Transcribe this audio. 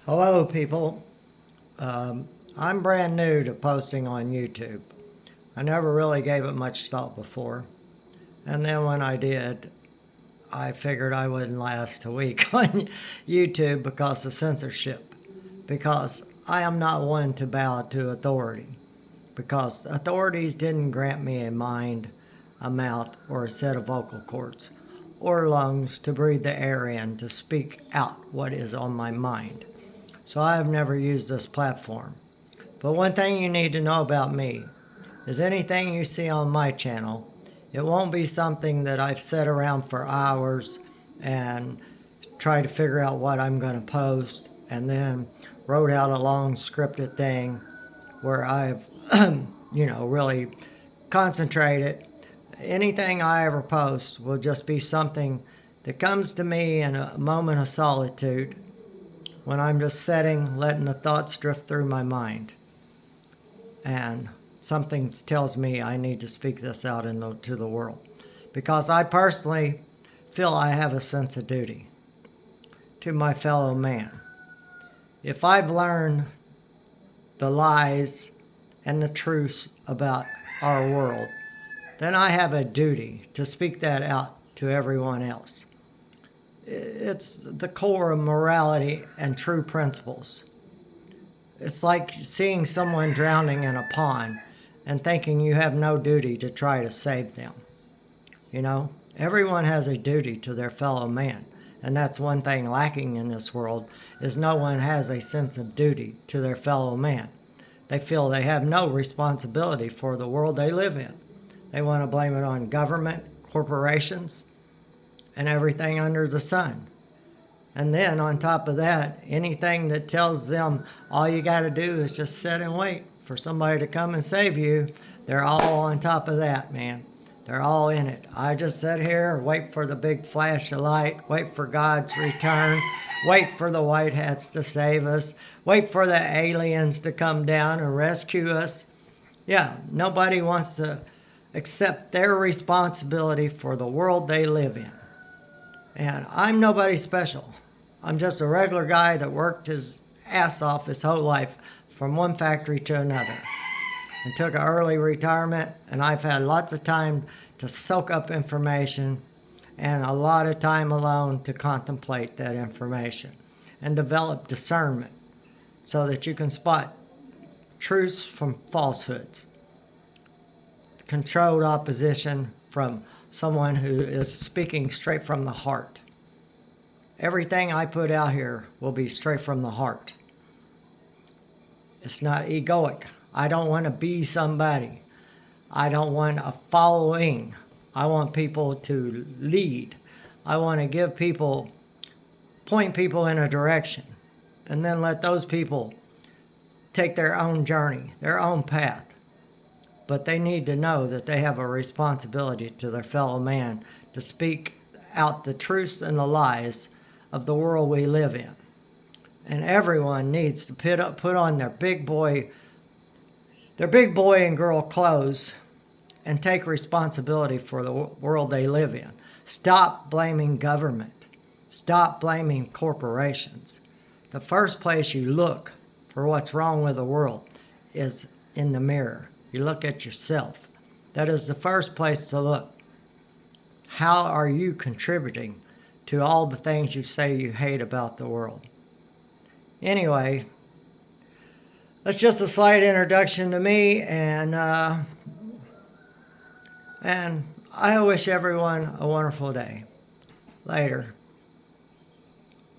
Hello, people. I'm brand new to posting on YouTube. I never really gave it much thought before. And then when I did, I figured I wouldn't last a week on YouTube because of censorship. Because I am not one to bow to authority. Because authorities didn't grant me a mind, a mouth, or a set of vocal cords, or lungs to breathe the air in to speak out what is on my mind. So I have never used this platform. But one thing you need to know about me is anything you see on my channel, it won't be something that I've sat around for hours and tried to figure out what I'm going to post and then wrote out a long scripted thing where I've, really concentrated. Anything I ever post will just be something that comes to me in a moment of solitude when I'm just sitting, letting the thoughts drift through my mind. And something tells me I need to speak this out to the world. Because I personally feel I have a sense of duty to my fellow man. If I've learned the lies and the truths about our world, then I have a duty to speak that out to everyone else. It's the core of morality and true principles. It's like seeing someone drowning in a pond and thinking you have no duty to try to save them. Everyone has a duty to their fellow man. And that's one thing lacking in this world, is no one has a sense of duty to their fellow man. They feel they have no responsibility for the world they live in. They want to blame it on government, corporations, and everything under the sun. And then on top of that, anything that tells them all you got to do is just sit and wait for somebody to come and save you, they're all on top of that, man. They're all in it. I just sit here, wait for the big flash of light, wait for God's return, wait for the white hats to save us, wait for the aliens to come down and rescue us. Yeah, nobody wants to accept their responsibility for the world they live in. And I'm nobody special. I'm just a regular guy that worked his ass off his whole life from one factory to another and took an early retirement, and I've had lots of time to soak up information and a lot of time alone to contemplate that information and develop discernment so that you can spot truths from falsehoods, controlled opposition from someone who is speaking straight from the heart. Everything I put out here will be straight from the heart. It's not egoic. I don't want to be somebody. I don't want a following. I want people to lead. I want to point people in a direction, and then let those people take their own journey, their own path. But they need to know that they have a responsibility to their fellow man to speak out the truths and the lies of the world we live in. And everyone needs to put on their big boy and girl clothes and take responsibility for the world they live in. Stop blaming government. Stop blaming corporations. The first place you look for what's wrong with the world is in the mirror. You look at yourself. That is the first place to look. How are you contributing to all the things you say you hate about the world? Anyway, that's just a slight introduction to me, and I wish everyone a wonderful day. Later.